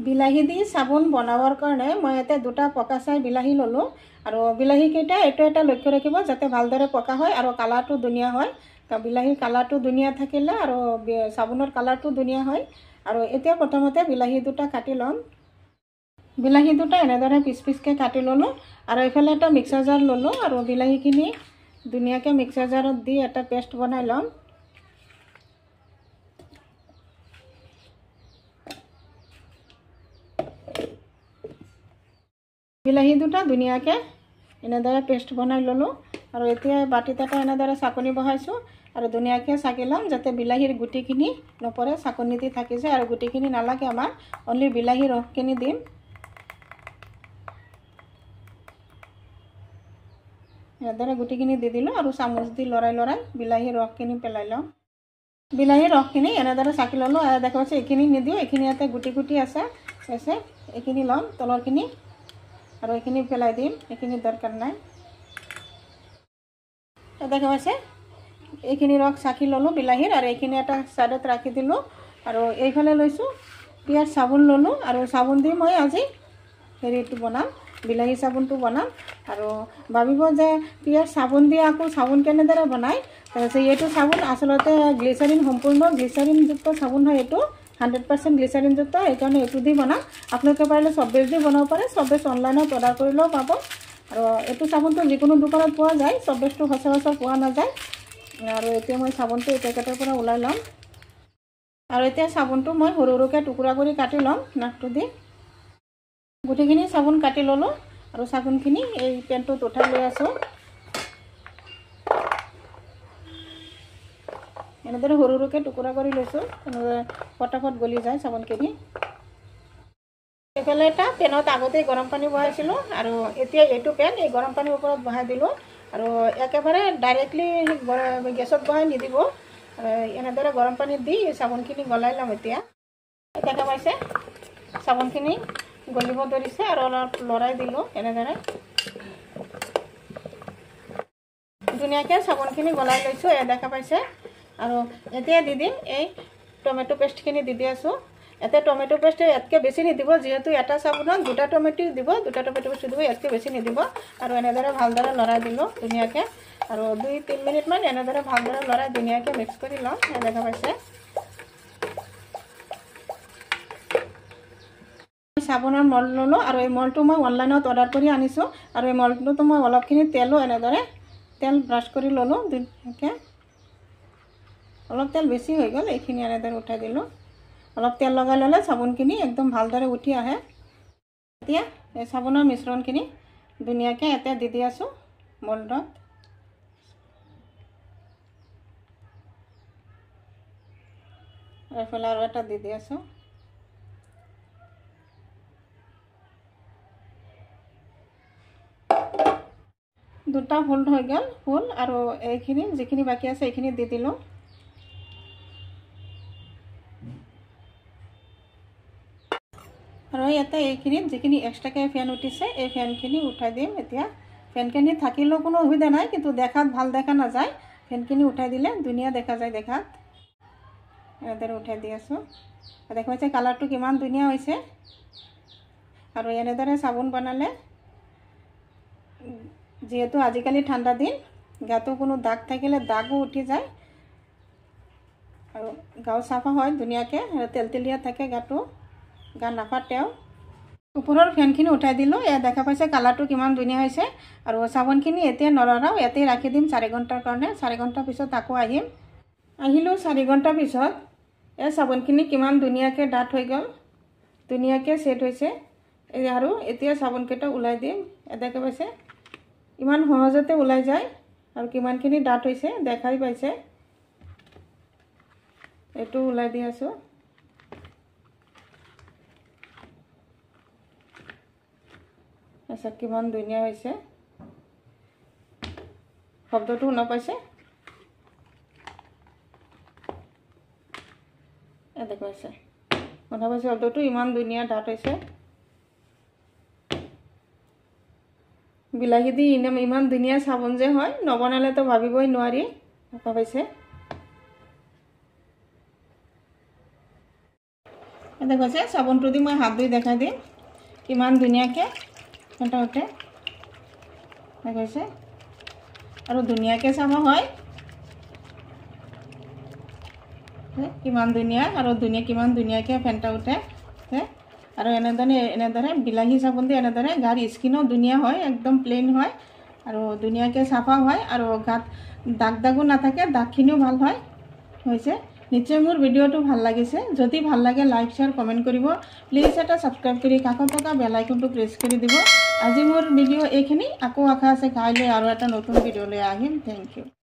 বিলাহী দি চাবোন বনাবৰ কাৰণে মই ইয়াতে দুটা পকা চাই বিলাহী ল'লোঁ আৰু বিলাহীকেইটা এইটো এটা লক্ষ্য ৰাখিব যাতে ভালদৰে পকা হয় আৰু কালাৰটো ধুনীয়া হয়। বিলাহীৰ কালাৰটো ধুনীয়া থাকিলে আৰু চাবোনৰ কালাৰটো ধুনীয়া হয়। আৰু এতিয়া প্ৰথমতে বিলাহী দুটা কাটি ল'ম। বিলাহী দুটা এনেদৰে পিচ পিচকৈ কাটি ল'লোঁ আৰু এইফালে এটা মিক্সাৰ জাৰ ল'লোঁ আৰু বিলাহীখিনি ধুনীয়াকৈ মিক্সাৰ জাৰত দি এটা পেষ্ট বনাই ল'ম। বিলাহী দুটা ধুনীয়াকৈ এনেদৰে পেষ্ট বনাই ল'লোঁ আৰু এতিয়া বাটিত এটা এনেদৰে চাকনি বহাইছোঁ আৰু ধুনীয়াকৈ চাকি ল'ম যাতে বিলাহীৰ গুটিখিনি নপৰে, চাকনি দি থাকি যায় আৰু গুটিখিনি নালাগে আমাৰ, অনলি বিলাহীৰ ৰসখিনি দিম। এনেদৰে গুটিখিনি দি দিলোঁ আৰু চামুচ দি লৰাই লৰাই বিলাহীৰ ৰসখিনি পেলাই লওঁ। বিলাহীৰ ৰসখিনি এনেদৰে চাকি ল'লোঁ। দেখা পাইছে এইখিনি নিদিওঁ, এইখিনি ইয়াতে গুটি গুটি আছে, এইখিনি ল'ম তলৰখিনি আৰু এইখিনি পেলাই দিম, এইখিনি দৰকাৰ নাই। দেখা পাইছে এইখিনি ৰস চাকি ল'লোঁ বিলাহীৰ আৰু এইখিনি এটা ছাইডত ৰাখি দিলোঁ আৰু এইফালে লৈছোঁ পিঁয়াজ চাবোন ল'লোঁ আৰু চাবোন দি মই আজি হেৰিটো বনাম, বিলাহী চাবোনটো বনাম। আৰু ভাবিব যে পিঁয়াজ চাবোন দি আকৌ চাবোন কেনেদৰে বনায়, এইটো চাবোন আচলতে গ্লিচাৰিন, সম্পূৰ্ণ গ্লিচাৰিনযুক্ত চাবোন হয়। এইটো 100% গ্লিচাৰিনযুক্ত, সেইকাৰণে এইটো দি বনাম। আপোনালোকে পাৰিলে চব বেছ দি বনাব পাৰে, চব বেছ অনলাইনত অৰ্ডাৰ কৰিলেও পাব। আৰু এইটো চাবোনটো যিকোনো দোকানত পোৱা যায়, চব বেছটো সচৰাচৰ পোৱা নাযায়। আৰু এতিয়া মই চাবোনটো পেকেটৰ পৰা ওলাই ল'ম আৰু এতিয়া চাবোনটো মই সৰু সৰুকৈ টুকুৰা কৰি কাটি ল'ম নাকটো দি। গোটেইখিনি চাবোন কাটি ল'লোঁ আৰু চাবোনখিনি এই পেনটোত উঠাই লৈ আছোঁ। এনেদৰে সৰু সৰুকৈ টুকুৰা কৰি লৈছোঁ, এনেদৰে পটাপট গলি যায় চাবোনখিনি। এইফালে এটা পেনত আগতেই গৰম পানী বহাইছিলোঁ আৰু এতিয়া এইটো পেন এই গৰম পানীৰ ওপৰত বহাই দিলোঁ আৰু একেবাৰে ডাইৰেক্টলি গেছত বহাই নিদিব, এনেদৰে গৰম পানীত দি চাবোনখিনি গলাই ল'ম। এতিয়া দেখা পাইছে চাবোনখিনি গলিব ধৰিছে আৰু অলপ লৰাই দিলোঁ, এনেদৰে ধুনীয়াকৈ চাবোনখিনি গলাই লৈছোঁ, দেখা পাইছে। আৰু এতিয়া দি দিম এই টমেটো পেষ্টখিনি দি দি আছোঁ। ইয়াতে টমেটো পেষ্ট ইয়াতকৈ বেছি নিদিব, যিহেতু এটা চাবোনত দুটা টমেটো দিব, দুটা টমেটো পেষ্ট দিব, ইয়াতকৈ বেছি নিদিব। আৰু এনেদৰে ভালদৰে লৰাই দিলোঁ ধুনীয়াকৈ আৰু 2-3 মিনিটমান এনেদৰে ভালদৰে লৰাই ধুনীয়াকৈ মিক্স কৰি ল'ম। দেখা পাইছে চাবোনৰ মল ল'লোঁ আৰু এই মলটো মই অনলাইনত অৰ্ডাৰ কৰি আনিছোঁ আৰু এই মলটোতো মই অলপখিনি তেলো এনেদৰে তেল ব্ৰাছ কৰি ল'লোঁ ধুনীয়াকৈ। অলপ তেল বেছি হৈ গ'ল, এইখিনি এনেদৰে উঠাই দিলোঁ। অলপ তেল লগাই ল'লে চাবোনখিনি একদম ভালদৰে উঠি আহে। এতিয়া এই চাবোনৰ মিশ্ৰণখিনি ধুনীয়াকৈ এতিয়া দি দি আছোঁ মলটোত। এইফালে আৰু এটা দি দি আছোঁ। দুটা ফুল হৈ গ'ল ফুল আৰু এইখিনি যিখিনি বাকী আছে এইখিনি দি দিলোঁ। আৰু ইয়াতে এইখিনিত যিখিনি এক্সট্ৰাকৈ ফেন উঠিছে এই ফেনখিনি উঠাই দিম। এতিয়া ফেনখিনি থাকিলেও কোনো অসুবিধা নাই, কিন্তু দেখাত ভাল দেখা নাযায়। ফেনখিনি উঠাই দিলে ধুনীয়া দেখা যায় দেখাত। এনেদৰে উঠাই দি আছোঁ। দেখা পাইছে কালাৰটো কিমান ধুনীয়া হৈছে। আৰু এনেদৰে চাবোন বনালে, যিহেতু আজিকালি ঠাণ্ডা দিন, গাটো কোনো দাগ থাকিলে দাগো উঠি যায় আৰু গাও চাফা হয় ধুনীয়াকৈ, তেলতেলীয়া থাকে গাটো, গা নাফাটেও। ওপৰৰ ফেনখিনি উঠাই দিলোঁ। এয়া দেখা পাইছে কালাৰটো কিমান ধুনীয়া হৈছে। আৰু চাবোনখিনি এতিয়া নলৰাওঁ, ইয়াতেই ৰাখি দিম 4 ঘণ্টাৰ কাৰণে। 4 ঘণ্টাৰ পিছত আকৌ আহিলোঁ 4 ঘণ্টাৰ পিছত। এই চাবোনখিনি কিমান ধুনীয়াকৈ ডাঠ হৈ গ'ল, ধুনীয়াকৈ ছেট হৈছে। আৰু এতিয়া চাবোনকেইটা ওলাই দিম। দেখা পাইছে ইমান সহজতে ওলাই যায় আৰু কিমানখিনি ডাঠ হৈছে দেখাই পাইছে। এইটো ওলাই দি আছোঁ। তাৰপিছত কিমান ধুনীয়া হৈছে, শব্দটো শুনা পাইছে? দেখা পাইছে, শুনা পাইছে শব্দটো? ইমান ধুনীয়া ডাঠ হৈছে। বিলাহী দি ইমান ধুনীয়া চাবোন যে হয়, নবনালেতো ভাবিবই নোৱাৰি। দেখা পাইছে এটা কৈছে চাবোনটো দি মই হাত ধুই দেখাই দিম কিমান ধুনীয়াকৈ ফেণ্টা উঠে কৈছে আৰু ধুনীয়াকৈ চাফা হয় কিমান ধুনীয়া আৰু কিমান ধুনীয়াকৈ ফেণ্টা উঠে আৰু এনেদৰে বিলাহী চাবোন দি এনেদৰে গাৰ স্কিনো ধুনীয়া হয় একদম প্লেইন হয় আৰু ধুনীয়াকৈ চাফা হয় আৰু গাত দাগ দাগো নাথাকে দাগখিনিও ভাল হয় হৈছে নিশ্চয় মোৰ ভিডিঅ'টো ভাল লাগিছে যদি ভাল লাগে লাইক শ্বেয়াৰ কমেণ্ট কৰিব প্লিজ এটা ছাবস্ক্ৰাইব কৰি কাষত থকা বেল আইকনটো প্ৰেছ কৰি দিব আজি মোৰ ভিডিঅ' এইখিনি আকৌ আশা আছে কাইলৈ আৰু এটা নতুন ভিডিঅ' লৈ আহিম থেংক ইউ